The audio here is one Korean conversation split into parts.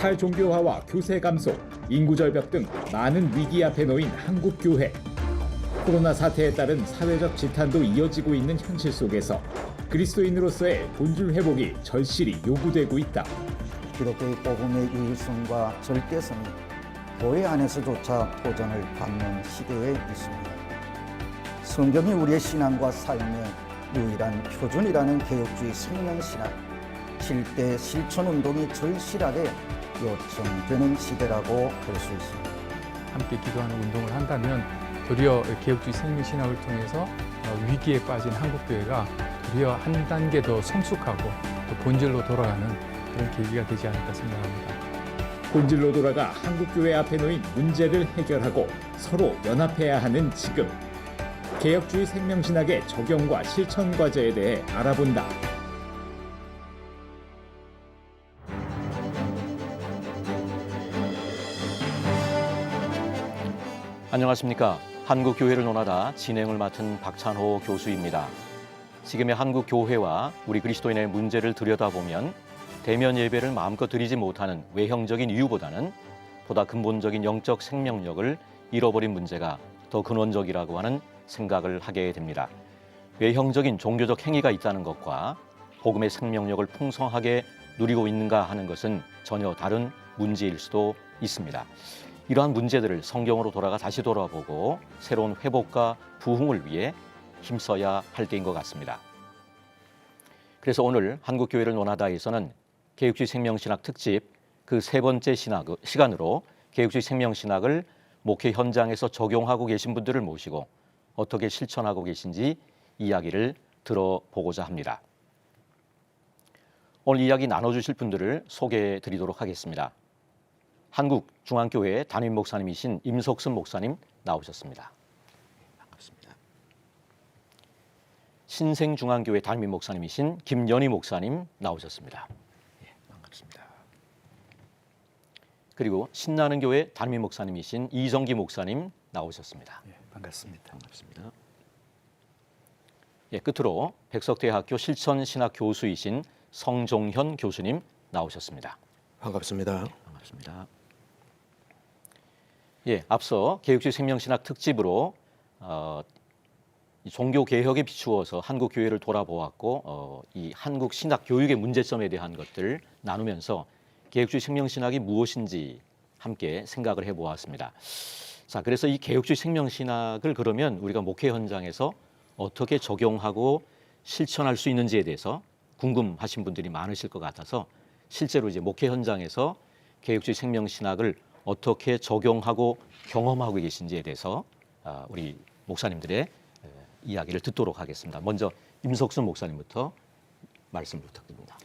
탈종교화와 교세 감소, 인구 절벽 등 많은 위기 앞에 놓인 한국 교회. 코로나 사태에 따른 사회적 지탄도 이어지고 있는 현실 속에서 그리스도인으로서의 본줄 회복이 절실히 요구되고 있다. 기독교의 복음의 유일성과 절대성이 교회 안에서조차 도전을 받는 시대에 있습니다. 성경이 우리의 신앙과 삶의 유일한 표준이라는 개혁주의 생명신학, 실대 실천운동이 절실하게 요청되는 시대라고 할 수 있습니다. 함께 기도하는 운동을 한다면 도리어 개혁주의 생명신학을 통해서 위기에 빠진 한국교회가 도리어 한 단계 더 성숙하고 또 본질로 돌아가는 그런 계기가 되지 않을까 생각합니다. 본질로 돌아가 한국교회 앞에 놓인 문제를 해결하고 서로 연합해야 하는 지금. 개혁주의 생명신학의 적용과 실천 과제에 대해 알아본다. 안녕하십니까. 한국교회를 논하다 진행을 맡은 박찬호 교수입니다. 지금의 한국교회와 우리 그리스도인의 문제를 들여다보면 대면 예배를 마음껏 드리지 못하는 외형적인 이유보다는 보다 근본적인 영적 생명력을 잃어버린 문제가 더 근원적이라고 하는 생각을 하게 됩니다. 외형적인 종교적 행위가 있다는 것과 복음의 생명력을 풍성하게 누리고 있는가 하는 것은 전혀 다른 문제일 수도 있습니다. 이러한 문제들을 성경으로 돌아가 다시 돌아보고 새로운 회복과 부흥을 위해 힘써야 할 때인 것 같습니다. 그래서 오늘 한국교회를 논하다에서는 개혁주의 생명신학 특집 그 세 번째 시간으로 개혁주의 생명신학을 목회 현장에서 적용하고 계신 분들을 모시고 어떻게 실천하고 계신지 이야기를 들어보고자 합니다. 오늘 이야기 나눠주실 분들을 소개해 드리도록 하겠습니다. 한국중앙교회 담임 목사님이신 임석순 목사님 나오셨습니다. 반갑습니다. 신생중앙교회 담임 목사님이신 김연희 목사님 나오셨습니다. 반갑습니다. 그리고 신나는 교회 담임 목사님이신 이정기 목사님 나오셨습니다. 반갑습니다. 반갑습니다. 끝으로 백석대학교 실천신학 교수이신 성종현 교수님 나오셨습니다. 반갑습니다. 반갑습니다. 앞서 개혁주의 생명신학 특집으로 종교 개혁에 비추어서 한국 교회를 돌아보았고 이 한국 신학 교육의 문제점에 대한 것들 나누면서 개혁주의 생명신학이 무엇인지 함께 생각을 해보았습니다. 자, 그래서 이 개혁주의 생명신학을 그러면 우리가 목회 현장에서 어떻게 적용하고 실천할 수 있는지에 대해서 궁금하신 분들이 많으실 것 같아서 실제로 이제 목회 현장에서 개혁주의 생명신학을 어떻게 적용하고 경험하고 계신지에 대해서 우리 목사님들의 이야기를 듣도록 하겠습니다. 먼저 임석순 목사님부터 말씀 부탁드립니다.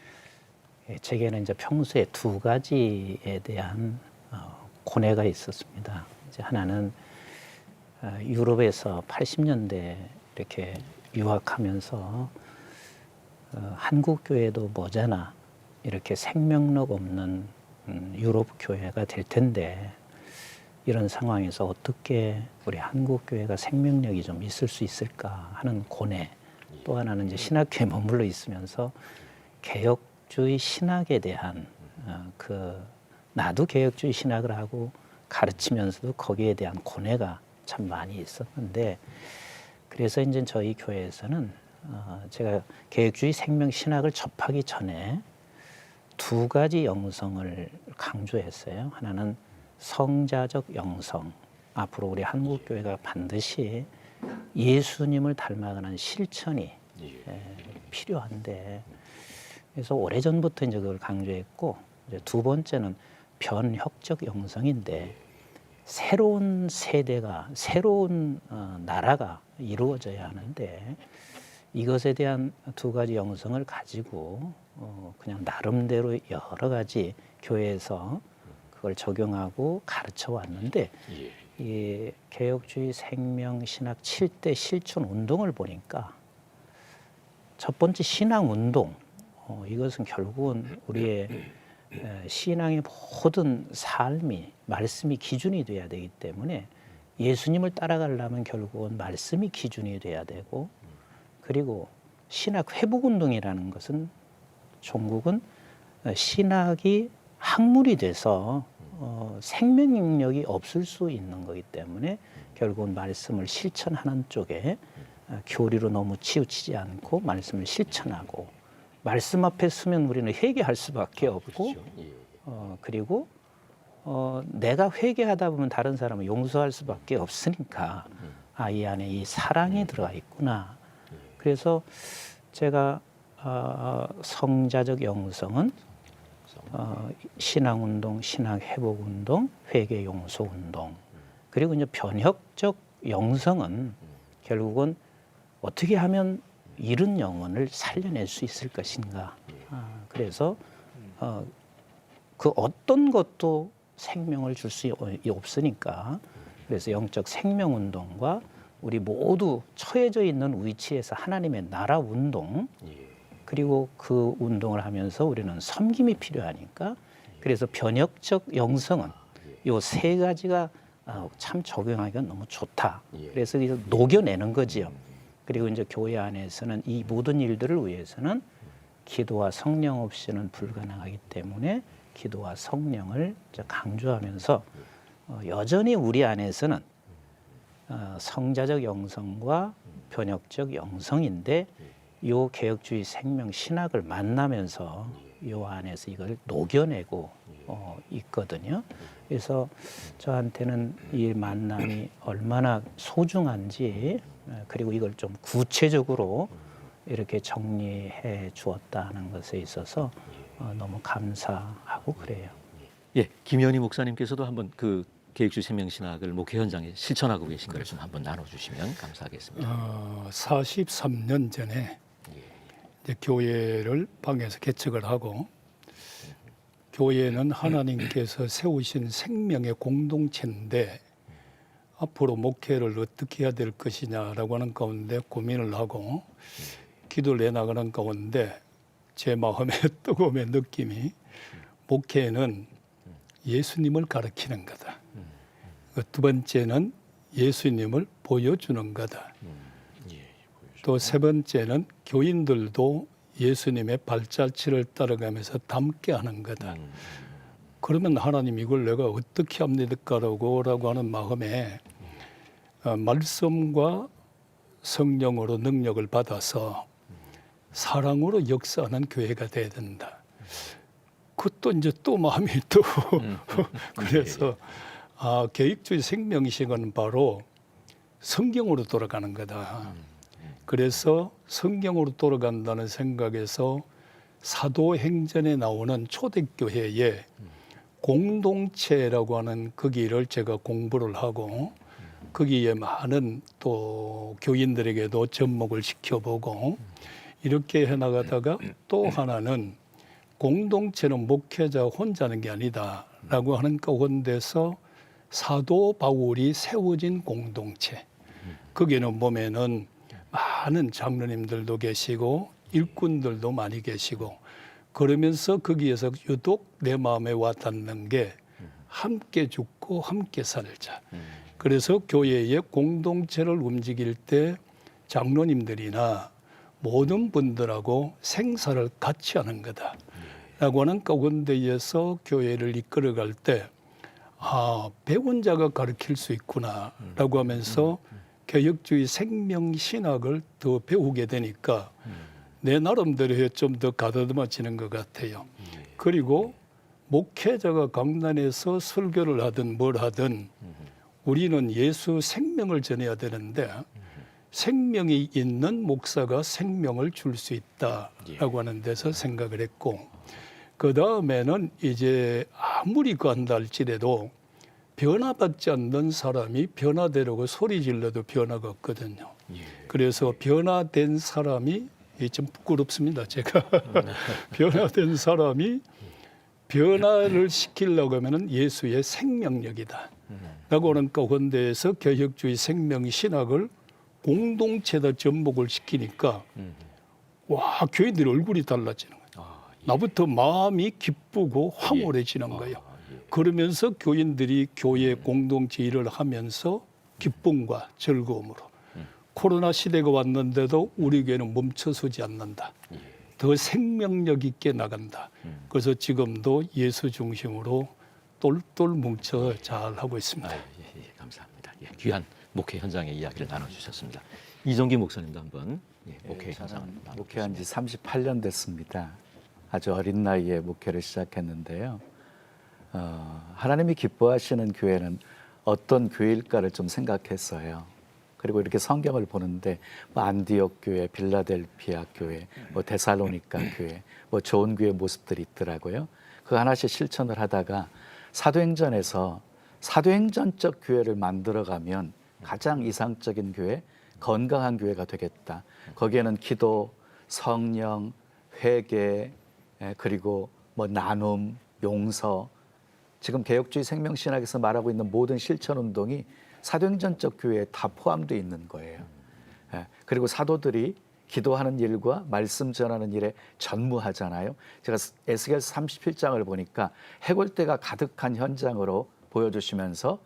제게는 이제 평소에 두 가지에 대한 고뇌가 있었습니다. 이제 하나는 유럽에서 80년대 이렇게 유학하면서 한국 교회도 머지않아 이렇게 생명력 없는 유럽 교회가 될 텐데 이런 상황에서 어떻게 우리 한국 교회가 생명력이 좀 있을 수 있을까 하는 고뇌. 또 하나는 이제 신학교에 머물러 있으면서 개혁주의 신학에 대한 나도 개혁주의 신학을 하고 가르치면서도 거기에 대한 고뇌가 참 많이 있었는데 그래서 이제 저희 교회에서는 제가 개혁주의 생명 신학을 접하기 전에 두 가지 영성을 강조했어요. 하나는 성자적 영성. 앞으로 우리 한국교회가 반드시 예수님을 닮아가는 실천이 필요한데 그래서 오래전부터 이제 그걸 강조했고 이제 두 번째는 변혁적 영성인데 새로운 세대가 새로운 나라가 이루어져야 하는데 이것에 대한 두 가지 영성을 가지고 그냥 나름대로 여러 가지 교회에서 그걸 적용하고 가르쳐 왔는데 이 개혁주의 생명신학 7대 실천 운동을 보니까 첫 번째 신앙 운동 이것은 결국은 우리의 신앙의 모든 삶이 말씀이 기준이 돼야 되기 때문에 예수님을 따라가려면 결국은 말씀이 기준이 돼야 되고 그리고 신학 회복 운동이라는 것은 종국은 신학이 학문이 돼서 생명력이 없을 수 있는 거기 때문에 결국은 말씀을 실천하는 쪽에 교리로 너무 치우치지 않고 말씀을 실천하고 말씀 앞에 서면 우리는 회개할 수밖에 없고 그리고 내가 회개하다 보면 다른 사람을 용서할 수밖에 없으니까 이 안에 이 사랑이 들어가 있구나. 그래서 제가 성자적 영성은 신앙운동, 신앙회복운동, 회개용서운동 그리고 이제 변혁적 영성은 결국은 어떻게 하면 잃은 영혼을 살려낼 수 있을 것인가. 그래서 그 어떤 것도 생명을 줄 수 없으니까 그래서 영적 생명운동과 우리 모두 처해져 있는 위치에서 하나님의 나라 운동 그리고 그 운동을 하면서 우리는 섬김이 필요하니까 그래서 변혁적 영성은 요 세 가지가 참 적용하기가 너무 좋다. 그래서 이걸 녹여내는 거지요. 그리고 이제 교회 안에서는 이 모든 일들을 위해서는 기도와 성령 없이는 불가능하기 때문에 기도와 성령을 강조하면서 여전히 우리 안에서는 성자적 영성과 변혁적 영성인데 요 개혁주의 생명 신학을 만나면서 요 안에서 이걸 녹여내고 있거든요. 그래서 저한테는 이 만남이 얼마나 소중한지 그리고 이걸 좀 구체적으로 이렇게 정리해 주었다는 것에 있어서 너무 감사하고 그래요. 예, 김현희 목사님께서도 한번 그 개혁주의 생명신학을 목회 현장에 실천하고 계신 것을 좀 한번 나눠주시면 감사하겠습니다. 43년 전에 이제 교회를 방에서 개척을 하고 교회는 하나님께서 세우신 생명의 공동체인데 앞으로 목회를 어떻게 해야 될 것이냐라고 하는 가운데 고민을 하고 기도를 해나가는 가운데 제 마음에 뜨거움의 느낌이 목회는 예수님을 가르치는 거다. 두 번째는 예수님을 보여주는 거다. 또 세 번째는 교인들도 예수님의 발자취를 따라가면서 닮게 하는 거다. 그러면 하나님 이걸 내가 어떻게 합니까라고 하는 마음에 말씀과 성령으로 능력을 받아서 사랑으로 역사하는 교회가 돼야 된다. 그것도 이제 또 마음이 또 그래서 개혁주의 생명식은 바로 성경으로 돌아가는 거다. 그래서 성경으로 돌아간다는 생각에서 사도행전에 나오는 초대교회의 공동체라고 하는 거기를 제가 공부를 하고 거기에 많은 또 교인들에게도 접목을 시켜보고 이렇게 해나가다가 또 하나는 공동체는 목회자 혼자 하는 게 아니다라고 하는 가운데서 사도 바울이 세워진 공동체 거기는 보면은 많은 장로님들도 계시고 일꾼들도 많이 계시고 그러면서 거기에서 유독 내 마음에 와닿는 게 함께 죽고 함께 살자. 그래서 교회의 공동체를 움직일 때 장로님들이나 모든 분들하고 생사를 같이 하는 거다. 라고 하는 가운데에서 교회를 이끌어갈 때 배운 자가 가르칠 수 있구나 라고 하면서 개혁주의 생명신학을 더 배우게 되니까 내 나름대로 좀 더 가다듬어지는 것 같아요. 그리고 목회자가 강단에서 설교를 하든 뭘 하든 우리는 예수 생명을 전해야 되는데 생명이 있는 목사가 생명을 줄 수 있다라고 하는 데서 생각을 했고 그 다음에는 이제 아무리 간다 할지라도 변화받지 않는 사람이 변화되려고 소리 질러도 변화가 없거든요. 그래서 변화된 사람이 좀 부끄럽습니다. 제가 변화된 사람이 변화를 시키려고 하면 예수의 생명력이다. 라고 하는 가운데에서 개혁주의 생명신학을 공동체에다 접목을 시키니까 와 교인들의 얼굴이 달라지는 거예요. 나부터 마음이 기쁘고 황홀해지는 거예요. 그러면서 교인들이 교회 공동체 일을 하면서 기쁨과 즐거움으로 코로나 시대가 왔는데도 우리 교회는 멈춰서지 않는다. 더 생명력 있게 나간다. 그래서 지금도 예수 중심으로 똘똘 뭉쳐 잘 하고 있습니다. 감사합니다. 귀한 목회 현장의 이야기를 나눠주셨습니다. 이정기 목사님도 한번 목회 현장 목회한 지 38년 됐습니다. 아주 어린 나이에 목회를 시작했는데요. 하나님이 기뻐하시는 교회는 어떤 교회일까를 좀 생각했어요. 그리고 이렇게 성경을 보는데 뭐 안디옥 교회, 빌라델피아 교회, 뭐 데살로니가 교회, 뭐 좋은 교회 모습들이 있더라고요. 그 하나씩 실천을 하다가 사도행전에서 사도행전적 교회를 만들어가면 가장 이상적인 교회, 건강한 교회가 되겠다. 거기에는 기도, 성령, 회개, 그리고 뭐 나눔, 용서, 지금 개혁주의 생명신학에서 말하고 있는 모든 실천 운동이 사도행전적 교회에 다 포함되어 있는 거예요. 그리고 사도들이 기도하는 일과 말씀 전하는 일에 전무하잖아요. 제가 에스겔서 37장을 보니까 해골대가 가득한 현장으로 보여주시면서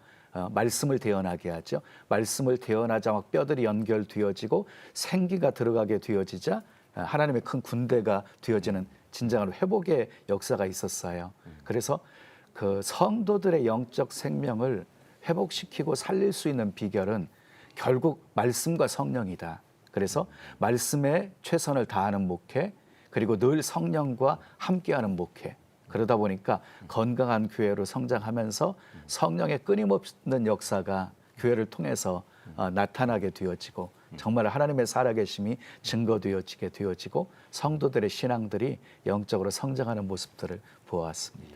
말씀을 태어나게 하죠. 말씀을 태어나자 막 뼈들이 연결되어지고 생기가 들어가게 되어지자 하나님의 큰 군대가 되어지는 진정한 회복의 역사가 있었어요. 그래서 그 성도들의 영적 생명을 회복시키고 살릴 수 있는 비결은 결국 말씀과 성령이다. 그래서 말씀에 최선을 다하는 목회, 그리고 늘 성령과 함께하는 목회. 그러다 보니까 건강한 교회로 성장하면서 성령의 끊임없는 역사가 교회를 통해서 나타나게 되어지고 정말 하나님의 살아계심이 증거되어지게 되어지고 성도들의 신앙들이 영적으로 성장하는 모습들을 보았습니다.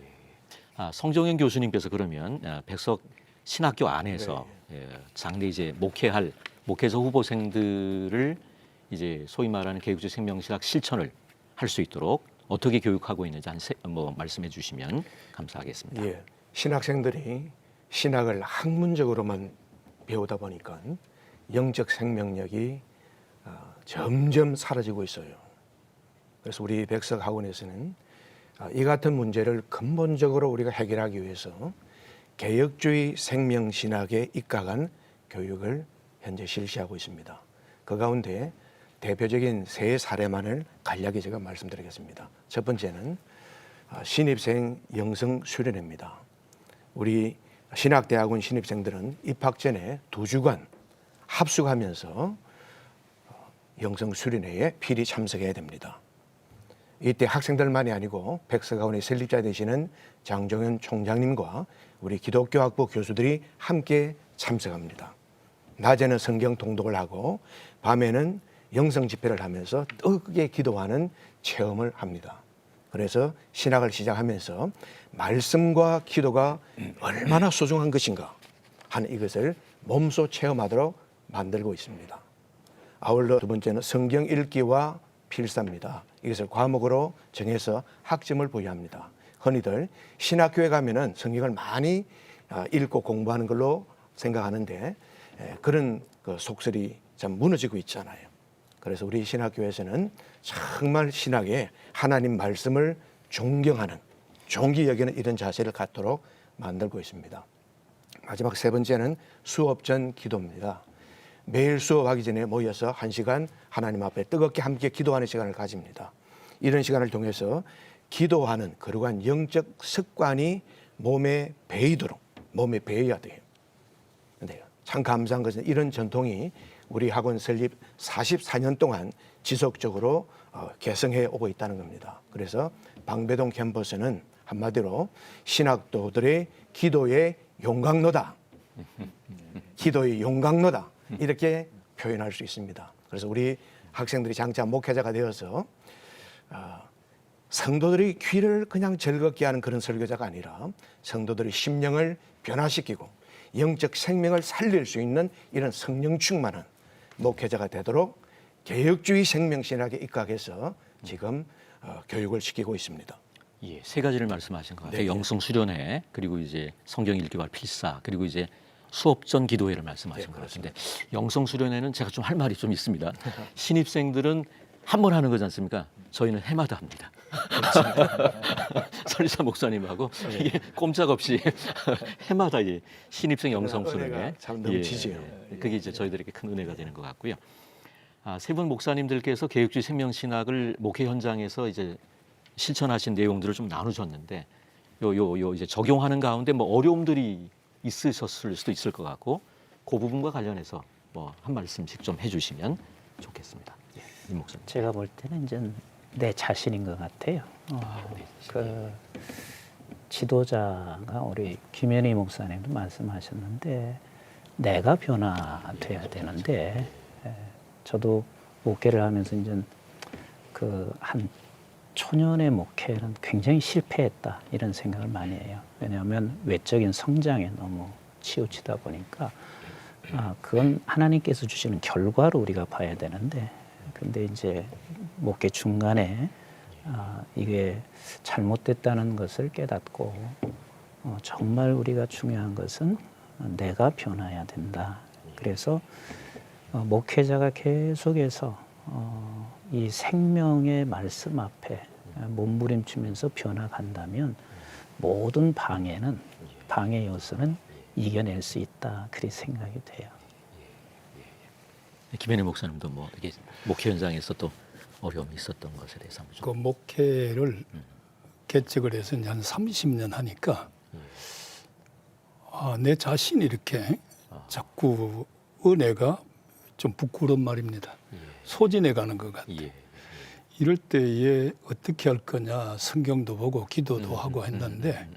성정현 교수님께서 그러면 백석 신학교 안에서 장래 이제 목회할 목회자 후보생들을 이제 소위 말하는 개혁주의 생명신학 실천을 할 수 있도록 어떻게 교육하고 있는지 뭐 말씀해 주시면 감사하겠습니다. 예, 신학생들이 신학을 학문적으로만 배우다 보니까 영적 생명력이 점점 사라지고 있어요. 그래서 우리 백석 학원에서는 이 같은 문제를 근본적으로 우리가 해결하기 위해서 개혁주의 생명신학에 입각한 교육을 현재 실시하고 있습니다. 그 가운데 대표적인 세 사례만을 간략히 제가 말씀드리겠습니다. 첫 번째는 신입생 영성 수련회입니다. 우리 신학대학원 신입생들은 입학 전에 2주간 합숙하면서 영성 수련회에 필히 참석해야 됩니다. 이때 학생들만이 아니고 백석학원의 설립자 되시는 장종현 총장님과 우리 기독교학부 교수들이 함께 참석합니다. 낮에는 성경 통독을 하고 밤에는 영성 집회를 하면서 뜨겁게 기도하는 체험을 합니다. 그래서 신학을 시작하면서 말씀과 기도가 얼마나 소중한 것인가 하는 이것을 몸소 체험하도록 만들고 있습니다. 아울러 두 번째는 성경 읽기와 필사입니다. 이것을 과목으로 정해서 학점을 부여합니다. 흔히들 신학교에 가면은 성경을 많이 읽고 공부하는 걸로 생각하는데 그런 그 속설이 참 무너지고 있잖아요. 그래서 우리 신학교에서는 정말 신학에 하나님 말씀을 존경하는, 존귀 여기는 이런 자세를 갖도록 만들고 있습니다. 마지막 세 번째는 수업 전 기도입니다. 매일 수업하기 전에 모여서 1시간 하나님 앞에 뜨겁게 함께 기도하는 시간을 가집니다. 이런 시간을 통해서 기도하는 그러한 영적 습관이 몸에 배이도록, 몸에 배어야 돼요. 근데 참 감사한 것은 이런 전통이 우리 학원 설립 44년 동안 지속적으로 개성해 오고 있다는 겁니다. 그래서 방배동 캠퍼스는 한마디로 신학도들의 기도의 용광로다. 기도의 용광로다. 이렇게 표현할 수 있습니다. 그래서 우리 학생들이 장차 목회자가 되어서 성도들이 귀를 그냥 즐겁게 하는 그런 설교자가 아니라 성도들의 심령을 변화시키고 영적 생명을 살릴 수 있는 이런 성령 충만한 목회자가 되도록 개혁주의 생명신학에 입각해서 지금 교육을 시키고 있습니다. 예, 세 가지를 말씀하신 것 같아요. 네. 영성 수련회, 그리고 이제 성경 읽기와 필사, 그리고 이제 수업 전 기도회를 말씀하신 것 같은데 영성 수련회는 제가 좀 할 말이 좀 있습니다. 신입생들은 한 번 하는 거지 않습니까? 저희는 해마다 합니다. 설리사 목사님하고 이게 꼼짝없이 해마다 이 신입생 영성 수련회 참 넘치지요. 그게 이제 저희들에게 큰 은혜가 되는 것 같고요. 세 분 목사님들께서 개혁주의 생명신학을 목회 현장에서 이제 실천하신 내용들을 좀 나누셨는데 요 이제 적용하는 가운데 뭐 어려움들이 있으셨을 수도 있을 것 같고 그 부분과 관련해서 뭐 한 말씀씩 좀 해주시면 좋겠습니다. 예, 임 목사님. 제가 볼 때는 이제 내 자신인 것 같아요. 그 지도자가 우리 김현희 목사님도 말씀하셨는데 내가 변화돼야 되는데 저도 목회를 하면서 이제 그 한 초년의 목회는 굉장히 실패했다 이런 생각을 많이 해요. 왜냐하면 외적인 성장에 너무 치우치다 보니까 그건 하나님께서 주시는 결과로 우리가 봐야 되는데 근데 이제 목회 중간에 이게 잘못됐다는 것을 깨닫고 정말 우리가 중요한 것은 내가 변화해야 된다. 그래서 목회자가 계속해서 이 생명의 말씀 앞에 몸부림치면서 변화간다면 모든 방해 요소는 이겨낼 수 있다. 그렇게 생각이 돼요. 김현희 목사님도 뭐 이게 목회 현장에서 또 어려움이 있었던 것에 대해서 한번 좀. 그 목회를 개척을 해서 이제 한 30년 하니까 내 자신이 이렇게 자꾸 은혜가 좀 부끄러운 말입니다. 소진해 가는 것 같아요. 이럴 때에 어떻게 할 거냐 성경도 보고 기도도 하고 했는데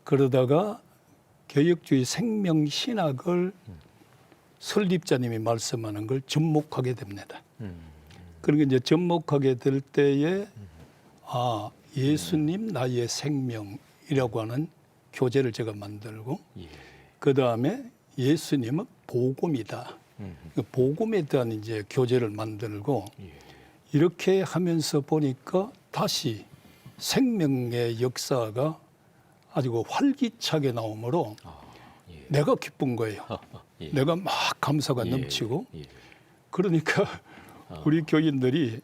그러다가 개혁주의 생명신학을 설립자님이 말씀하는 걸 접목하게 됩니다. 그러니까 이제 접목하게 될 때에 예수님 나의 생명이라고 하는 교재를 제가 만들고 그 다음에 예수님은 복음이다. 그 복음에 대한 이제 교재를 만들고 이렇게 하면서 보니까 다시 생명의 역사가 아주 활기차게 나오므로 내가 기쁜 거예요. 내가 막 감사가 넘치고 그러니까 우리 교인들이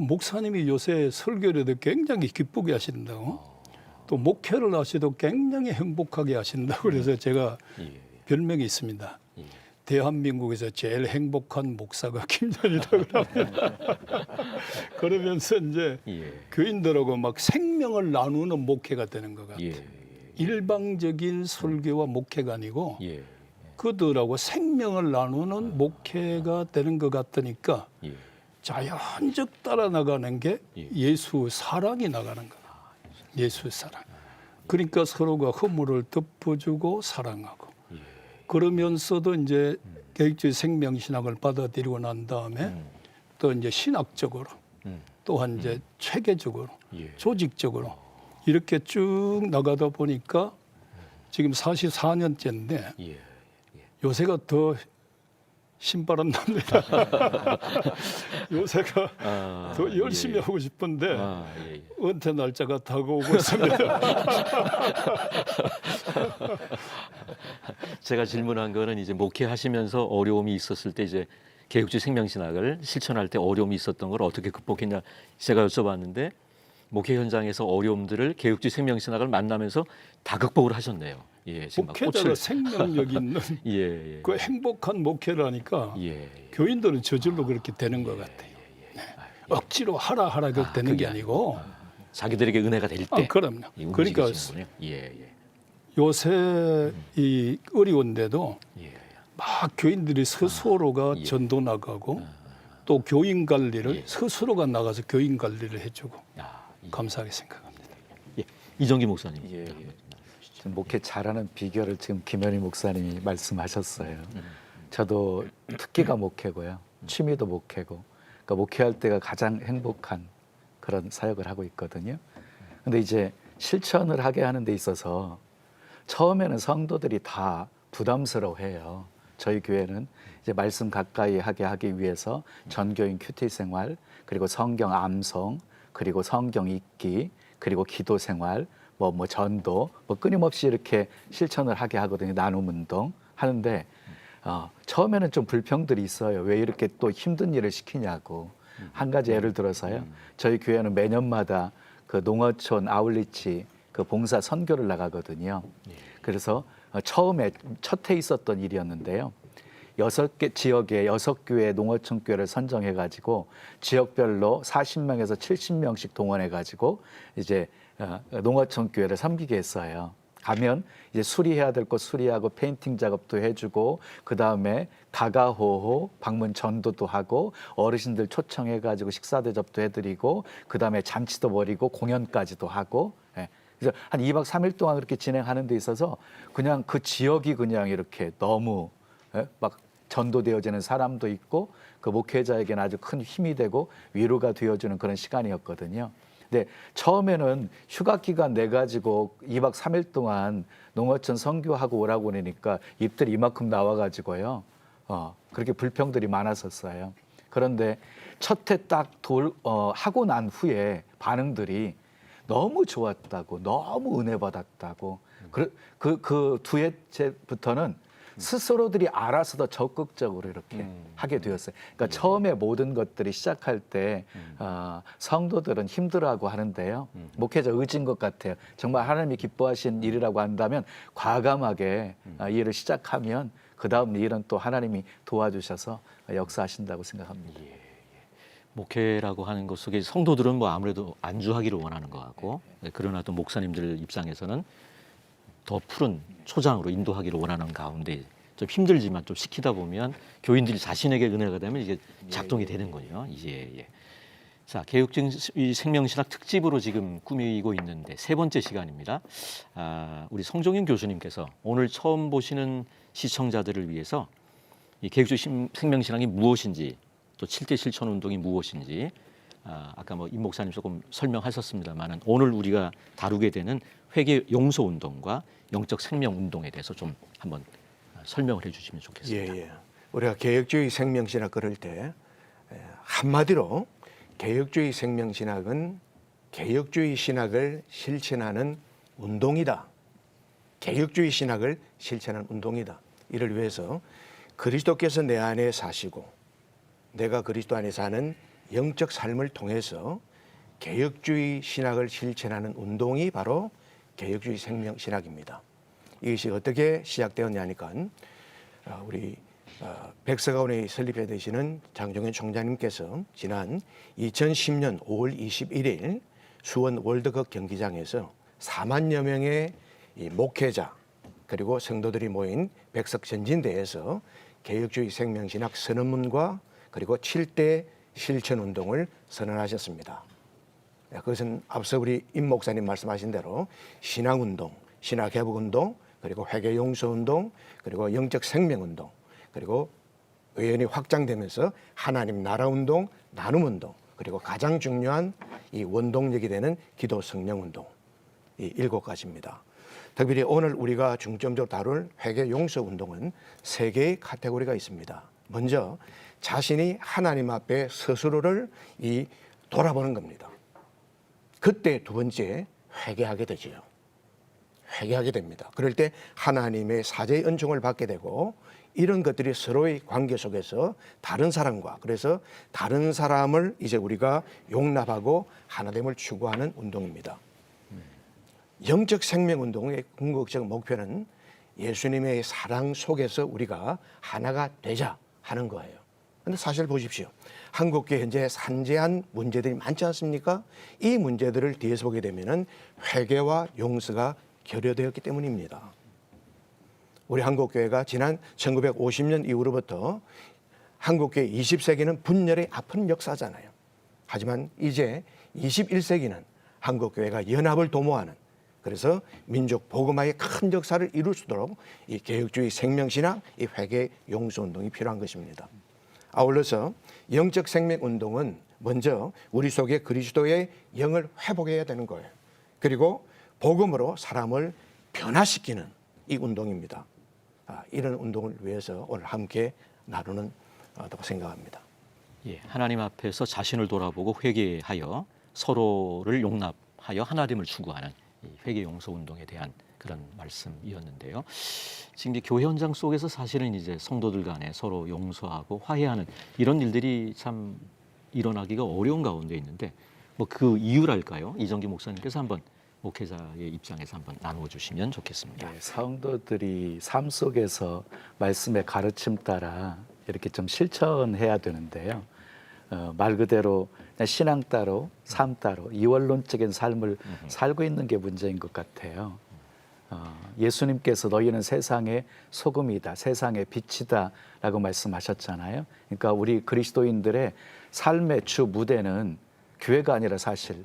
목사님이 요새 설교를 해도 굉장히 기쁘게 하신다고 또 목회를 하셔도 굉장히 행복하게 하신다고 그래서 제가 별명이 있습니다. 대한민국에서 제일 행복한 목사가 김전이라고 합니다. 그러면서 이제 교인들하고 막 생명을 나누는 목회가 되는 것 같아요. 일방적인 설교와 목회가 아니고 그들하고 생명을 나누는 목회가 되는 것 같으니까 자연적 따라 나가는 게 예수 사랑이 나가는 거예요. 예수 사랑. 그러니까 서로가 허물을 덮어주고 사랑하고 그러면서도 이제 개혁주의 생명신학을 받아들이고 난 다음에 또 이제 신학적으로 또한 이제 체계적으로 조직적으로 이렇게 쭉 나가다 보니까 지금 44년째인데 요새가 더 신바람 납니다. 요새가 더 열심히 하고 싶은데 은퇴 날짜가 다가오고 있습니다. 제가 질문한 거는 이제 목회하시면서 어려움이 있었을 때 이제 개혁주의 생명신학을 실천할 때 어려움이 있었던 걸 어떻게 극복했냐 제가 여쭤봤는데 목회 현장에서 어려움들을 개혁주의 생명신학을 만나면서 다 극복을 하셨네요. 지금 목회자가 생명력 있는 그 행복한 목회를 하니까 교인들은 저절로 그렇게 되는 것 같아요. 억지로 하라 그렇게 되는 게 아니고 자기들에게 은혜가 될 때. 그럼요. 그러니까 요새 이 어려운데도 막 교인들이 스스로가 전도 나가고 또 교인 관리를 스스로가 나가서 교인 관리를 해주고 감사하게 생각합니다. 이정기 목사님. 목회 잘하는 비결을 지금 김현희 목사님이 말씀하셨어요. 저도 특기가 목회고요. 취미도 목회고. 그러니까 목회할 때가 가장 행복한 그런 사역을 하고 있거든요. 근데 이제 실천을 하게 하는 데 있어서 처음에는 성도들이 다 부담스러워해요. 저희 교회는 이제 말씀 가까이 하게 하기 위해서 전교인 큐티 생활, 그리고 성경 암송, 그리고 성경 읽기, 그리고 기도 생활, 뭐 전도, 끊임없이 이렇게 실천을 하게 하거든요. 나눔 운동 하는데 처음에는 좀 불평들이 있어요. 왜 이렇게 또 힘든 일을 시키냐고. 한 가지 예를 들어서요. 저희 교회는 매년마다 그 농어촌 아울리치 그 봉사 선교를 나가거든요. 그래서 처음에 첫 해 있었던 일이었는데요. 6개 지역에 6교회 농어촌 교회를 선정해 가지고 지역별로 40명에서 70명씩 동원해 가지고 이제 농어촌 교회를 섬기게 했어요. 가면 이제 수리해야 될 거 수리하고 페인팅 작업도 해주고 그 다음에 가가호호 방문 전도도 하고 어르신들 초청해 가지고 식사 대접도 해드리고 그 다음에 잔치도 벌이고 공연까지도 하고 예. 그래서 한 2박 3일 동안 그렇게 진행하는 데 있어서 그냥 그 지역이 그냥 이렇게 너무 예? 막 전도되어지는 사람도 있고 그 목회자에게는 아주 큰 힘이 되고 위로가 되어주는 그런 시간이었거든요. 근데 처음에는 휴가 기간 내 가지고 2박 3일 동안 농어촌 선교하고 오라고 그러니까 입들이 이만큼 나와 가지고요. 그렇게 불평들이 많았었어요. 그런데 첫 해 딱 하고 난 후에 반응들이 너무 좋았다고, 너무 은혜 받았다고. 그 두 해째부터는 스스로들이 알아서 더 적극적으로 이렇게 하게 되었어요. 그러니까 처음에 모든 것들이 시작할 때 성도들은 힘들어하고 하는데요. 목회자 의지인 것 같아요. 정말 하나님이 기뻐하신 일이라고 한다면 과감하게 이 일을 시작하면 그 다음 일은 또 하나님이 도와주셔서 역사하신다고 생각합니다. 목회라고 하는 것 속에 성도들은 뭐 아무래도 안주하기를 원하는 것 같고 그러나 또 목사님들 입장에서는 더 푸른 초장으로 인도하기를 원하는 가운데 좀 힘들지만 좀 시키다 보면 교인들이 자신에게 은혜가 되면 이게 작동이 되는군요. 예. 자, 개혁적인 생명신학 특집으로 지금 꾸미고 있는데 세 번째 시간입니다. 우리 성종인 교수님께서 오늘 처음 보시는 시청자들을 위해서 이 개혁적인 생명신학이 무엇인지 또 7대 실천 운동이 무엇인지 아까 뭐 임 목사님 조금 설명하셨습니다만은 오늘 우리가 다루게 되는 회개 용서 운동과 영적 생명 운동에 대해서 좀 한번 설명을 해주시면 좋겠습니다. 예. 우리가 개혁주의 생명신학 그럴 때 한마디로 개혁주의 생명신학은 개혁주의 신학을 실천하는 운동이다. 개혁주의 신학을 실천하는 운동이다. 이를 위해서 그리스도께서 내 안에 사시고 내가 그리스도 안에 사는 영적 삶을 통해서 개혁주의 신학을 실천하는 운동이 바로 개혁주의 생명신학입니다. 이것이 어떻게 시작되었냐니까 우리 백서가원에 설립해 되시는 장종현 총장님께서 지난 2010년 5월 21일 수원 월드컵 경기장에서 4만여 명의 이 목회자 그리고 성도들이 모인 백석 전진대에서 개혁주의 생명신학 선언문과 그리고 7대 실천운동을 선언하셨습니다. 그것은 앞서 우리 임 목사님 말씀하신 대로 신앙운동, 신학회복운동, 그리고 회개용서운동, 그리고 영적 생명운동, 그리고 의연히 확장되면서 하나님 나라운동, 나눔운동, 그리고 가장 중요한 이 원동력이 되는 기도 성령운동, 이 7가지입니다. 특별히 오늘 우리가 중점적으로 다룰 회개용서운동은 3개의 카테고리가 있습니다. 먼저 자신이 하나님 앞에 스스로를 돌아보는 겁니다. 그때 두 번째 회개하게 되지요. 회개하게 됩니다. 그럴 때 하나님의 사죄의 은총을 받게 되고 이런 것들이 서로의 관계 속에서 다른 사람과 그래서 다른 사람을 이제 우리가 용납하고 하나됨을 추구하는 운동입니다. 영적 생명 운동의 궁극적 목표는 예수님의 사랑 속에서 우리가 하나가 되자 하는 거예요. 그런데 사실 보십시오. 한국교회 현재 산재한 문제들이 많지 않습니까? 이 문제들을 뒤에서 보게 되면은 회개와 용서가 결여되었기 때문입니다. 우리 한국교회가 지난 1950년 이후로부터 한국교회 20세기는 분열의 아픈 역사잖아요. 하지만 이제 21세기는 한국교회가 연합을 도모하는 그래서 민족 복음화의 큰 역사를 이룰 수 있도록 이 개혁주의 생명신학, 이 회개 용서 운동이 필요한 것입니다. 아울러서 영적 생명 운동은 먼저 우리 속에 그리스도의 영을 회복해야 되는 거예요. 그리고 복음으로 사람을 변화시키는 이 운동입니다. 이런 운동을 위해서 오늘 함께 나누는다고 생각합니다. 예, 하나님 앞에서 자신을 돌아보고 회개하여 서로를 용납하여 하나됨을 추구하는 이 회개 용서 운동에 대한 그런 말씀이었는데요. 지금 이제 교회 현장 속에서 사실은 이제 성도들 간에 서로 용서하고 화해하는 이런 일들이 참 일어나기가 어려운 가운데 있는데 뭐 그 이유랄까요? 이정기 목사님께서 한번 목회자의 입장에서 한번 나누어 주시면 좋겠습니다. 네, 성도들이 삶 속에서 말씀의 가르침 따라 이렇게 좀 실천해야 되는데요. 말 그대로 그냥 신앙 따로 삶 따로 이원론적인 삶을 살고 있는 게 문제인 것 같아요. 예수님께서 너희는 세상의 소금이다, 세상의 빛이다 라고 말씀하셨잖아요. 그러니까 우리 그리스도인들의 삶의 주 무대는 교회가 아니라 사실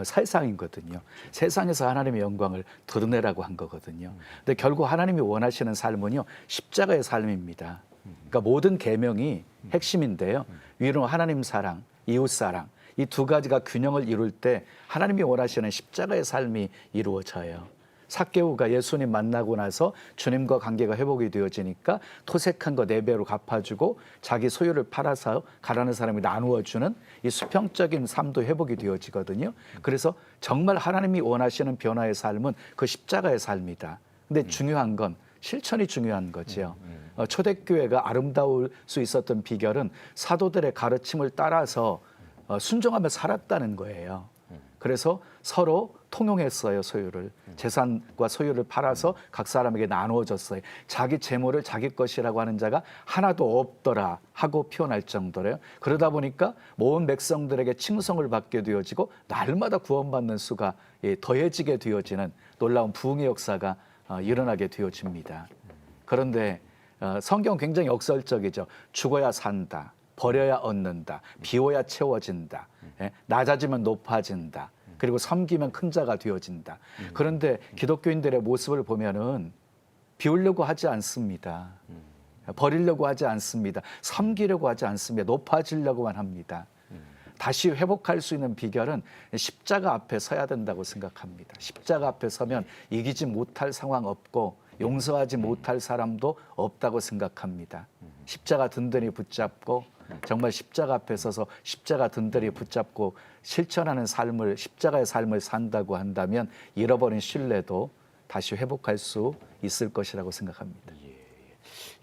세상이거든요. 세상에서 하나님의 영광을 드러내라고 한 거거든요. 근데 결국 하나님이 원하시는 삶은요, 십자가의 삶입니다. 그러니까 모든 계명이 핵심인데요. 위로 하나님 사랑, 이웃 사랑, 이 두 가지가 균형을 이룰 때 하나님이 원하시는 십자가의 삶이 이루어져요. 삭개오가 예수님 만나고 나서 주님과 관계가 회복이 되어지니까 토색한 거 4배로 갚아주고 자기 소유를 팔아서 가라는 사람이 나누어주는 이 수평적인 삶도 회복이 되어지거든요. 그래서 정말 하나님이 원하시는 변화의 삶은 그 십자가의 삶이다. 근데 중요한 건 실천이 중요한 거죠. 초대교회가 아름다울 수 있었던 비결은 사도들의 가르침을 따라서 순종하며 살았다는 거예요. 그래서 서로 통용했어요. 소유를. 재산과 소유를 팔아서 각 사람에게 나누어졌어요. 자기 재물을 자기 것이라고 하는 자가 하나도 없더라 하고 표현할 정도로요. 그러다 보니까 모든 백성들에게 칭송을 받게 되어지고 날마다 구원받는 수가 더해지게 되어지는 놀라운 부흥의 역사가 일어나게 되어집니다. 그런데 성경은 굉장히 역설적이죠. 죽어야 산다. 버려야 얻는다. 비워야 채워진다. 낮아지면 높아진다. 그리고 섬기면 큰 자가 되어진다. 그런데 기독교인들의 모습을 보면은 비우려고 하지 않습니다. 버리려고 하지 않습니다. 섬기려고 하지 않습니다. 높아지려고만 합니다. 다시 회복할 수 있는 비결은 십자가 앞에 서야 된다고 생각합니다. 십자가 앞에 서면 이기지 못할 상황 없고 용서하지 못할 사람도 없다고 생각합니다. 십자가 든든히 붙잡고 정말 십자가 앞에 서서 십자가 든든히 붙잡고 실천하는 삶을, 십자가의 삶을 산다고 한다면 잃어버린 신뢰도 다시 회복할 수 있을 것이라고 생각합니다.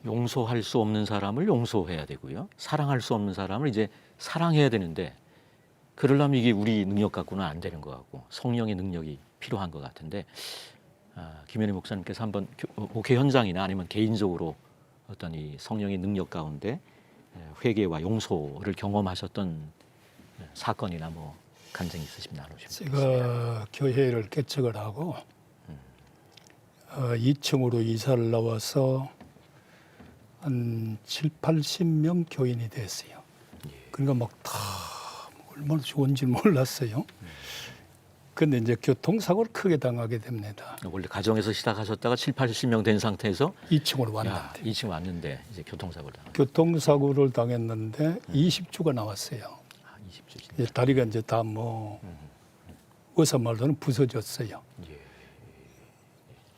용서할 수 없는 사람을 용서해야 되고요. 사랑할 수 없는 사람을 이제 사랑해야 되는데 그러려면 이게 우리 능력 갖고는 안 되는 것 같고 성령의 능력이 필요한 것 같은데 김현희 목사님께서 한번 목회 현장이나 아니면 개인적으로 어떤 이 성령의 능력 가운데 회개와 용서를 경험하셨던 사건이나 뭐 간증이 있으시면 나누시면 제가 교회를 개척을 하고 2층으로 이사를 나와서 한 7, 80명 교인이 됐어요. 그러니까 막 다 얼마나 좋은지 몰랐어요. 근데 이제 교통사고를 크게 당하게 됩니다. 원래 가정에서 시작하셨다가 7, 80명 된 상태에서 2층으로 왔는데. 2층 왔는데 이제 교통사고를 당했어요. 교통사고를 당했는데 20주가 나왔어요. 20주. 다리가 이제 다 뭐 의사 말로는 부서졌어요.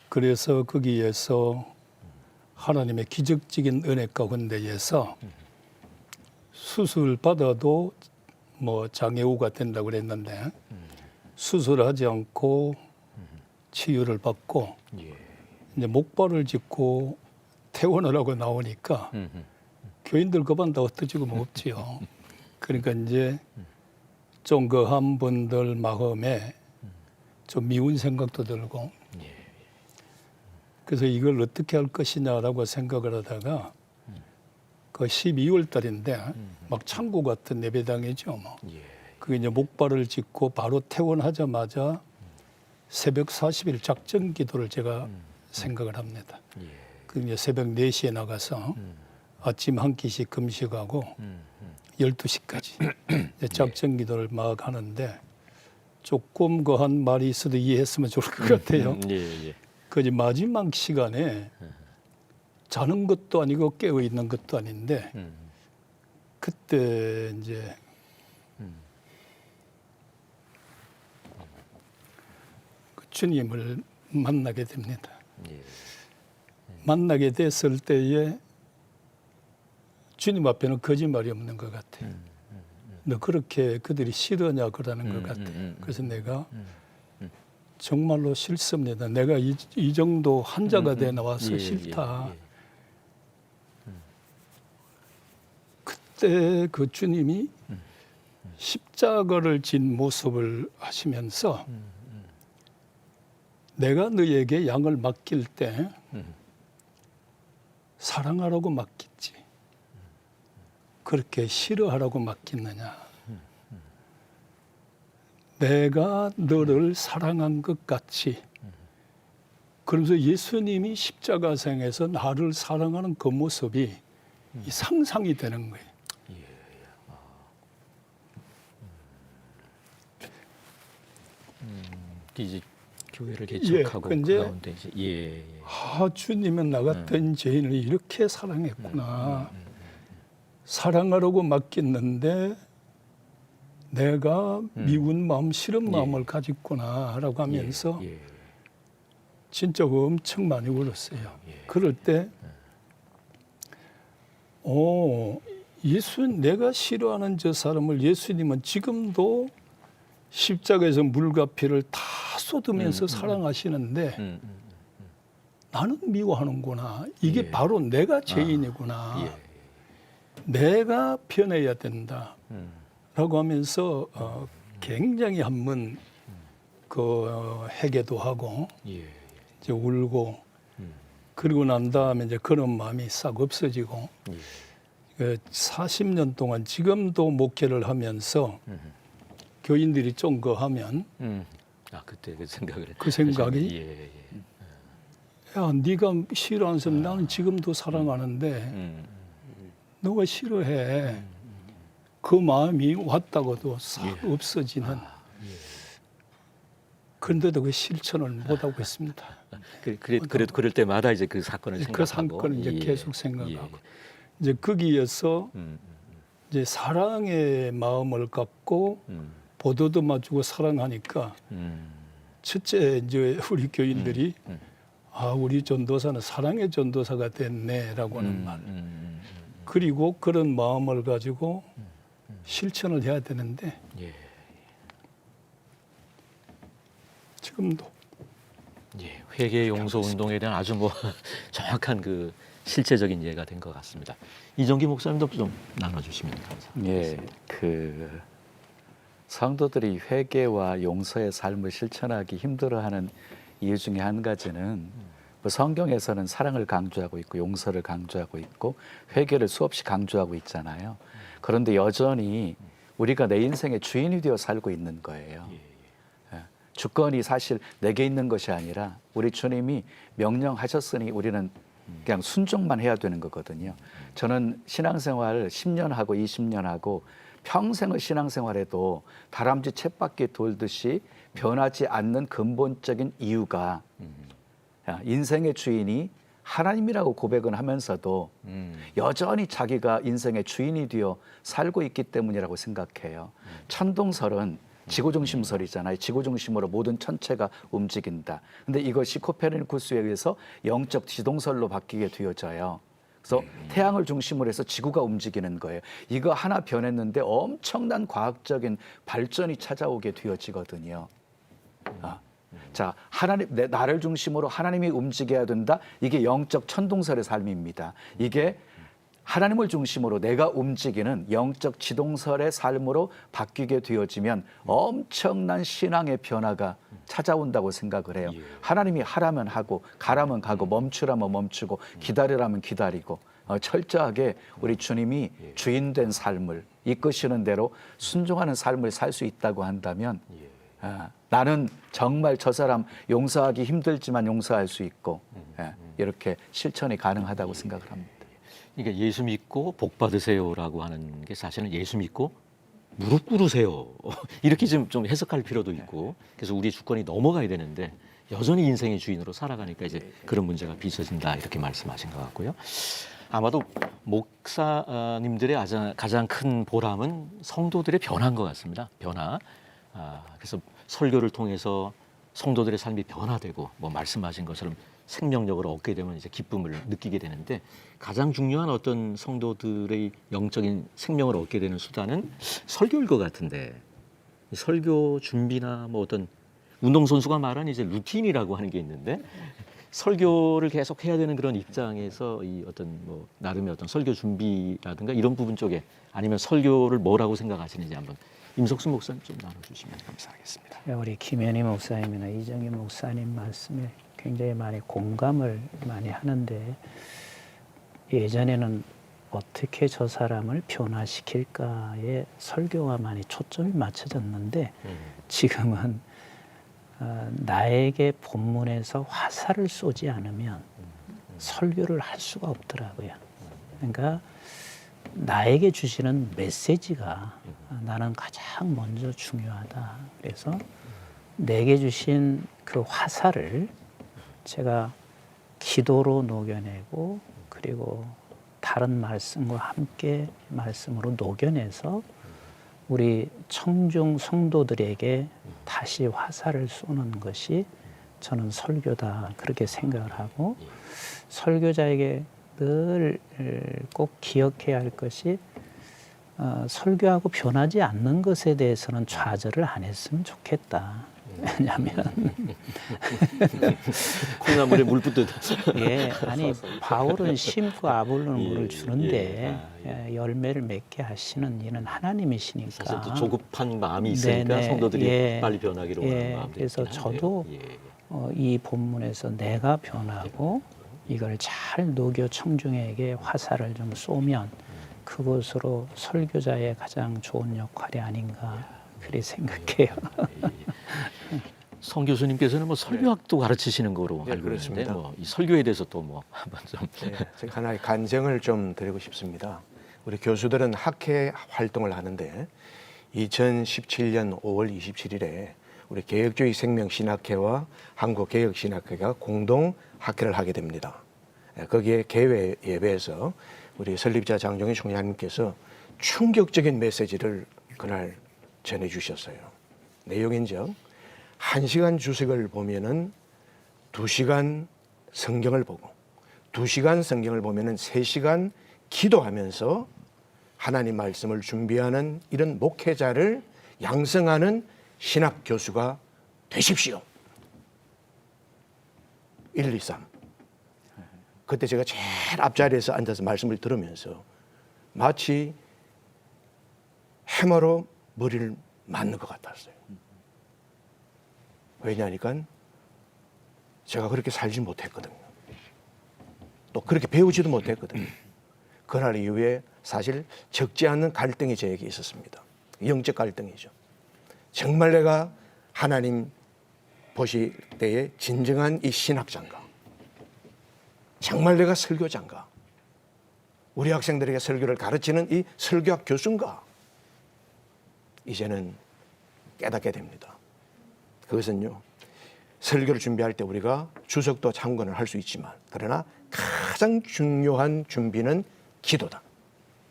그래서 거기에서 하나님의 기적적인 은혜 가운데에서 수술 받아도 뭐 장애우가 된다고 그랬는데 수술하지 않고 치유를 받고 이제 목발을 짚고 퇴원을 하고 나오니까 교인들 그만 다 흩어지고 뭐 없지요. 그러니까 이제 좀 그 한 분들 마음에 좀 미운 생각도 들고 그래서 이걸 어떻게 할 것이냐라고 생각을 하다가 그 12월 달인데 막 창고 같은 예배당이죠. 뭐. 그게 이제 목발을 짚고 바로 퇴원하자마자 새벽 40일 작전 기도를 제가 생각을 합니다. 그 이제 새벽 4시에 나가서 아침 한 끼씩 금식하고 12시까지 작전 기도를 막 하는데 조금 그 한 말이 있어도 이해했으면 좋을 것 같아요. 그 이제 마지막 시간에 자는 것도 아니고 깨어 있는 것도 아닌데 그때 이제 그 주님을 만나게 됩니다. 만나게 됐을 때에 주님 앞에는 거짓말이 없는 것 같아요. 너 그렇게 그들이 싫으냐 그러는 것 같아요. 그래서 내가 정말로 싫습니다. 내가 이 정도 환자가 돼 나와서 싫다. 그때 그 주님이 십자가를 진 모습을 하시면서 내가 너에게 양을 맡길 때 사랑하라고 맡겼지. 그렇게 싫어하라고 맡겼느냐. 내가 너를 사랑한 것 같이. 그러면서 예수님이 십자가상에서 나를 사랑하는 그 모습이 이 상상이 되는 거예요. 이제 교회를 개척하고 근데 가운데 이제 주님은 나 같은 죄인을 이렇게 사랑했구나. 사랑하라고 맡겼는데 내가 미운 마음, 싫은 마음을 가졌구나라고 하면서 진짜 엄청 많이 울었어요. 그럴 때 내가 싫어하는 저 사람을 예수님은 지금도 십자가에서 물과 피를 다 쏟으면서 사랑하시는데 나는 미워하는구나. 이게 바로 내가 죄인이구나. 내가 변해야 된다. 라고 하면서 굉장히 한번 회개도 하고 이제 울고 그리고 난 다음에 이제 그런 마음이 싹 없어지고 40년 동안 지금도 목회를 하면서 교인들이 좀 거 하면 그때 그 생각을 그 생각이 야 네가 싫어하는 사람 나는 지금도 사랑하는데 너가 싫어해. 그 마음이 왔다고도 싹 없어지는. 그런데도 그 실천을 못하고 있습니다. 그래도 그럴 때마다 이제 그 사건을 그 생각하고 사건을 이제 계속 생각하고 이제 거기에서 이제 사랑의 마음을 갖고 보도도 맞추고 사랑하니까 첫째 이제 우리 교인들이 우리 전도사는 사랑의 전도사가 됐네라고 하는 말. 그리고 그런 마음을 가지고 실천을 해야 되는데 지금도 회개 용서 운동에 대한 아주 정확한 그 실제적인 예가 된 것 같습니다. 이정기 목사님도 좀 나눠주시면 감사하겠습니다. 그 성도들이 회개와 용서의 삶을 실천하기 힘들어하는 이유 중에 한 가지는 성경에서는 사랑을 강조하고 있고 용서를 강조하고 있고 회개를 수없이 강조하고 있잖아요. 그런데 여전히 우리가 내 인생의 주인이 되어 살고 있는 거예요. 주권이 사실 내게 있는 것이 아니라 우리 주님이 명령하셨으니 우리는 그냥 순종만 해야 되는 거거든요. 저는 신앙생활 10년 하고 20년 하고 평생을 신앙생활해도 다람쥐 쳇바퀴 돌듯이 변하지 않는 근본적인 이유가 인생의 주인이 하나님이라고 고백은 하면서도 여전히 자기가 인생의 주인이 되어 살고 있기 때문이라고 생각해요. 천동설은 지구중심설이잖아요. 지구중심으로 모든 천체가 움직인다. 근데 이것이 코페르니쿠스에 의해서 영적 지동설로 바뀌게 되어져요. 그래서 태양을 중심으로 해서 지구가 움직이는 거예요. 이거 하나 변했는데 엄청난 과학적인 발전이 찾아오게 되어지거든요. 자, 나를 중심으로 하나님이 움직여야 된다. 이게 영적 천동설의 삶입니다. 이게 하나님을 중심으로 내가 움직이는 영적 지동설의 삶으로 바뀌게 되어지면 엄청난 신앙의 변화가 찾아온다고 생각을 해요. 하나님이 하라면 하고 가라면 가고 멈추라면 멈추고 기다리라면 기다리고 철저하게 우리 주님이 주인된 삶을 이끄시는 대로 순종하는 삶을 살 수 있다고 한다면 나는 정말 저 사람 용서하기 힘들지만 용서할 수 있고 이렇게 실천이 가능하다고 생각을 합니다. 그러니까 예수 믿고 복 받으세요라고 하는 게 사실은 예수 믿고 무릎 꿇으세요. 이렇게 좀 해석할 필요도 있고 그래서 우리의 주권이 넘어가야 되는데 여전히 인생의 주인으로 살아가니까 이제 그런 문제가 빚어진다 이렇게 말씀하신 것 같고요. 아마도 목사님들의 가장 큰 보람은 성도들의 변화인 것 같습니다. 변화. 그래서 설교를 통해서 성도들의 삶이 변화되고 말씀하신 것처럼 생명력을 얻게 되면 이제 기쁨을 느끼게 되는데 가장 중요한 어떤 성도들의 영적인 생명을 얻게 되는 수단은 설교일 것 같은데 설교 준비나 어떤 운동선수가 말하는 이제 루틴이라고 하는 게 있는데 설교를 계속 해야 되는 그런 입장에서 이 어떤 나름의 어떤 설교 준비라든가 이런 부분 쪽에 아니면 설교를 뭐라고 생각하시는지 한번 임석순 목사님 좀 나눠주시면 감사하겠습니다. 우리 김현희 목사님이나 이정희 목사님 말씀에 굉장히 많이 공감을 많이 하는데 예전에는 어떻게 저 사람을 변화시킬까에 설교가 많이 초점이 맞춰졌는데 지금은 나에게 본문에서 화살을 쏘지 않으면 설교를 할 수가 없더라고요. 그러니까 나에게 주시는 메시지가 나는 가장 먼저 중요하다. 그래서 내게 주신 그 화살을 제가 기도로 녹여내고 그리고 다른 말씀과 함께 말씀으로 녹여내서 우리 청중 성도들에게 다시 화살을 쏘는 것이 저는 설교다 그렇게 생각을 하고 설교자에게 늘 꼭 기억해야 할 것이 설교하고 변하지 않는 것에 대해서는 좌절을 안 했으면 좋겠다. 왜냐하면 콩나물에 물 붓듯. 예, 아니 바울은 심고 아볼로는 물을 주는데 열매를 맺게 하시는 이는 하나님이시니까. 사실 또 조급한 마음이 있으니까 네네, 성도들이 빨리 변하기로 원하는 마음도 그래서 있긴 한데요. 저도 이 본문에서 내가 변하고 이걸 잘 녹여 청중에게 화살을 좀 쏘면 그것으로 설교자의 가장 좋은 역할이 아닌가 그렇게 생각해요. 성 교수님께서는 뭐 설교학도 가르치시는 거로 네, 알고 있는데 그렇습니다. 뭐 이 설교에 대해서 또 뭐 한번 좀 네, 제가 하나의 간증을 좀 드리고 싶습니다. 우리 교수들은 학회 활동을 하는데 2017년 5월 27일에 우리 개혁주의 생명신학회와 한국개혁신학회가 공동 학회를 하게 됩니다. 거기에 개회 예배에서 우리 설립자 장종희 총장님께서 충격적인 메시지를 그날 전해주셨어요. 내용인즉 1시간 주석을 보면은 2시간 성경을 보고 2시간 성경을 보면은 3시간 기도하면서 하나님 말씀을 준비하는 이런 목회자를 양성하는 신학 교수가 되십시오. 1, 2, 3. 그때 제가 제일 앞자리에서 앉아서 말씀을 들으면서 마치 해머로 머리를 맞는 것 같았어요. 왜냐하니까 제가 그렇게 살지 못했거든요. 또 그렇게 배우지도 못했거든요. 그날 이후에 사실 적지 않은 갈등이 저에게 있었습니다. 영적 갈등이죠. 정말 내가 하나님 보실 때에 진정한 이 신학자인가? 정말 내가 설교자인가? 우리 학생들에게 설교를 가르치는 이 설교학 교수인가? 이제는 깨닫게 됩니다. 그것은요, 설교를 준비할 때 우리가 주석도 참고는 할 수 있지만 그러나 가장 중요한 준비는 기도다.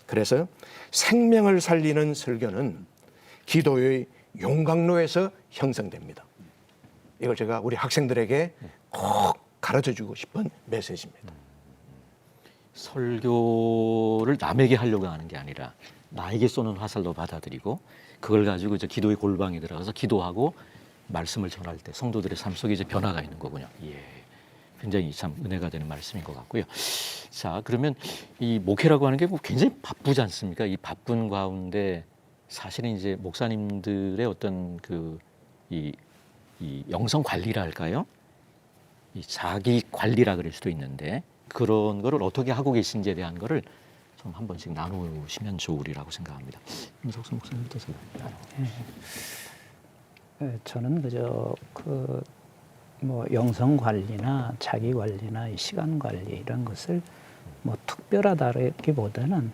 그래서 생명을 살리는 설교는 기도의 용광로에서 형성됩니다. 이걸 제가 우리 학생들에게 꼭 가르쳐주고 싶은 메시지입니다. 설교를 남에게 하려고 하는 게 아니라 나에게 쏘는 화살로 받아들이고 그걸 가지고 이제 기도의 골방에 들어가서 기도하고 말씀을 전할 때 성도들의 삶 속에 이제 변화가 있는 거군요. 예. 굉장히 참 은혜가 되는 말씀인 것 같고요. 자, 그러면 이 목회라고 하는 게 뭐 굉장히 바쁘지 않습니까? 이 바쁜 가운데 사실은 이제 목사님들의 어떤 이 영성 관리라 할까요? 이 자기 관리라 그럴 수도 있는데 그런 거를 어떻게 하고 계신지에 대한 거를 좀 한 번씩 나누시면 좋으리라고 생각합니다. 임석순 목사님부터 저는 그저 뭐 영성 관리나 자기 관리나 이 시간 관리 이런 것을 뭐 특별하다기보다는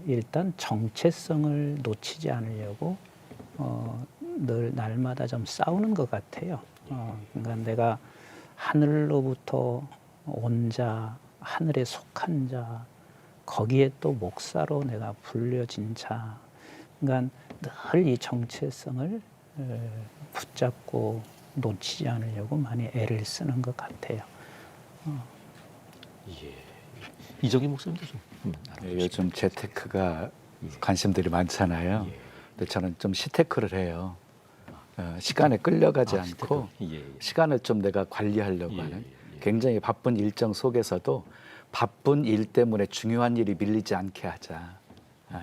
일단 정체성을 놓치지 않으려고 늘 날마다 좀 싸우는 것 같아요. 그러니까 내가 하늘로부터 온 자, 하늘에 속한 자, 거기에 또 목사로 내가 불려진 자. 그러니까 늘 이 정체성을 붙잡고 놓치지 않으려고 많이 애를 쓰는 것 같아요. 예. 이정희 목사님도 좀 네, 요즘 재테크가 관심들이 많잖아요. 근데 저는 좀 시테크를 해요. 시간에 끌려가지 않고 시간을 좀 내가 관리하려고 하는 굉장히 바쁜 일정 속에서도 바쁜 일 때문에 중요한 일이 밀리지 않게 하자.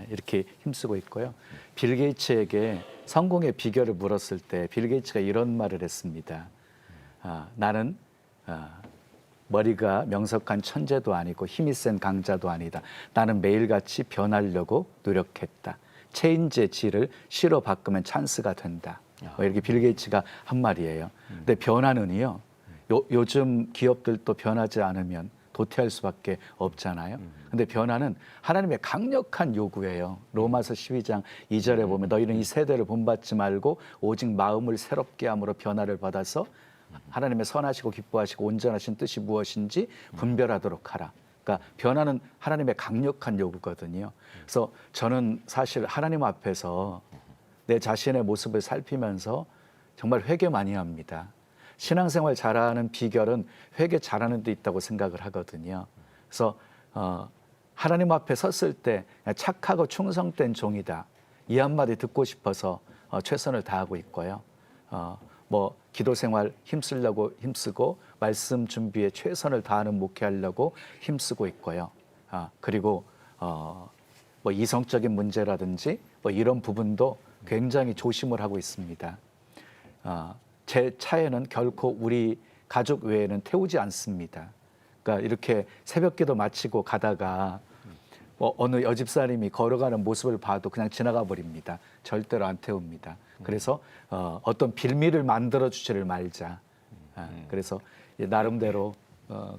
이렇게 힘쓰고 있고요. 빌 게이츠에게 성공의 비결을 물었을 때 빌 게이츠가 이런 말을 했습니다. 나는 머리가 명석한 천재도 아니고 힘이 센 강자도 아니다. 나는 매일같이 변하려고 노력했다. 체인지의 질을 실어 바꾸면 찬스가 된다. 이렇게 빌 게이츠가 한 말이에요. 근데 변화는요. 요즘 기업들도 변하지 않으면 도태할 수밖에 없잖아요. 근데 변화는 하나님의 강력한 요구예요. 로마서 12장 2절에 보면 너희는 이 세대를 본받지 말고 오직 마음을 새롭게 함으로 변화를 받아서 하나님의 선하시고 기뻐하시고 온전하신 뜻이 무엇인지 분별하도록 하라. 그러니까 변화는 하나님의 강력한 요구거든요. 그래서 저는 사실 하나님 앞에서 내 자신의 모습을 살피면서 정말 회개 많이 합니다. 신앙생활 잘하는 비결은 회개 잘하는 데 있다고 생각을 하거든요. 그래서 하나님 앞에 섰을 때 착하고 충성된 종이다. 이 한마디 듣고 싶어서 최선을 다하고 있고요. 기도생활 힘쓰고 말씀 준비에 최선을 다하는 목회하려고 힘쓰고 있고요. 그리고 이성적인 문제라든지 이런 부분도 굉장히 조심을 하고 있습니다. 제 차에는 결코 우리 가족 외에는 태우지 않습니다. 그러니까 이렇게 새벽기도 마치고 가다가 어느 여집사님이 걸어가는 모습을 봐도 그냥 지나가 버립니다. 절대로 안 태웁니다. 그래서 어떤 빌미를 만들어 주지를 말자. 그래서 나름대로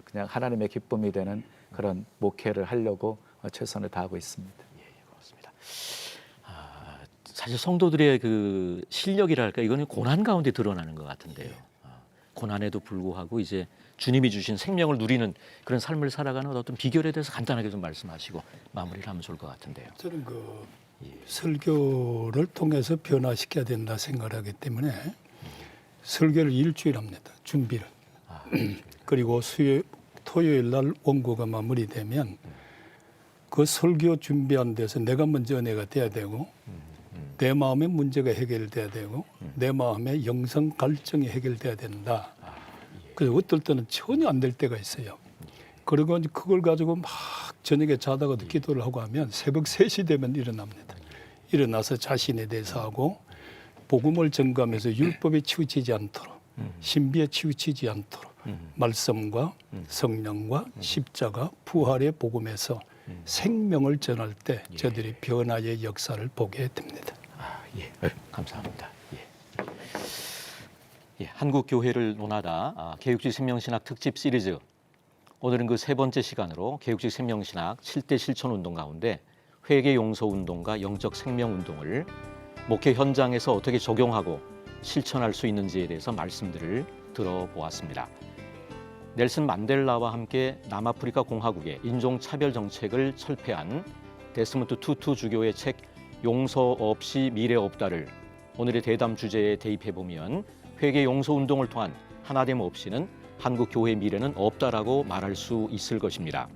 그냥 하나님의 기쁨이 되는 그런 목회를 하려고 최선을 다하고 있습니다. 그렇습니다. 사실 성도들의 그 실력이랄까 이거는 고난 가운데 드러나는 것 같은데요. 고난에도 불구하고 이제 주님이 주신 생명을 누리는 그런 삶을 살아가는 어떤 비결에 대해서 간단하게 좀 말씀하시고 마무리를 하면 좋을 것 같은데요. 저는 설교를 통해서 변화시켜야 된다 생각하기 때문에 설교를 일주일 합니다. 준비를. 그리고 토요일 날 원고가 마무리되면 그 설교 준비한 데서 내가 먼저 은혜가 돼야 되고 내 마음의 문제가 해결돼야 되고 내 마음의 영성 갈증이 해결돼야 된다. 그래서 어떨 때는 전혀 안 될 때가 있어요. 그리고 그걸 가지고 막 저녁에 자다가도 기도를 하고 하면 새벽 3시 되면 일어납니다. 일어나서 자신에 대해서 하고 복음을 전가하면서 율법에 치우치지 않도록 신비에 치우치지 않도록 말씀과 성령과 십자가 부활의 복음에서 생명을 전할 때 저들이 변화의 역사를 보게 됩니다. 감사합니다. 한국 교회를 논하다 개육지 생명신학 특집 시리즈. 오늘은 그 3번째 시간으로 개육지 생명신학 7대 실천 운동 가운데 회개 용서 운동과 영적 생명 운동을 목회 현장에서 어떻게 적용하고 실천할 수 있는지에 대해서 말씀들을 들어보았습니다. 넬슨 만델라와 함께 남아프리카 공화국의 인종차별 정책을 철폐한 데스먼트 투투 주교의 책 용서 없이 미래 없다를 오늘의 대담 주제에 대입해보면 회개 용서 운동을 통한 하나됨 없이는 한국 교회의 미래는 없다라고 말할 수 있을 것입니다.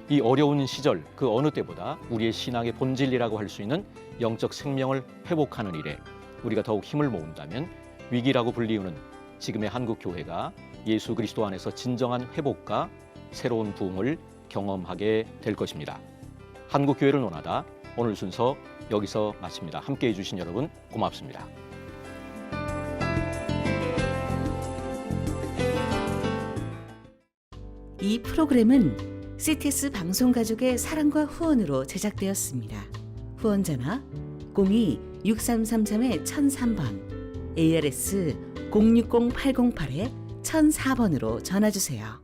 이 어려운 시절 그 어느 때보다 우리의 신앙의 본질이라고 할 수 있는 영적 생명을 회복하는 일에 우리가 더욱 힘을 모은다면 위기라고 불리우는 지금의 한국 교회가 예수 그리스도 안에서 진정한 회복과 새로운 부흥을 경험하게 될 것입니다. 한국 교회를 논하다 오늘 순서 여기서 마칩니다. 함께해 주신 여러분 고맙습니다. 이 프로그램은 CTS 방송가족의 사랑과 후원으로 제작되었습니다. 후원 전화 02-6333-1003번, ARS 060-808-1004번으로 전화주세요.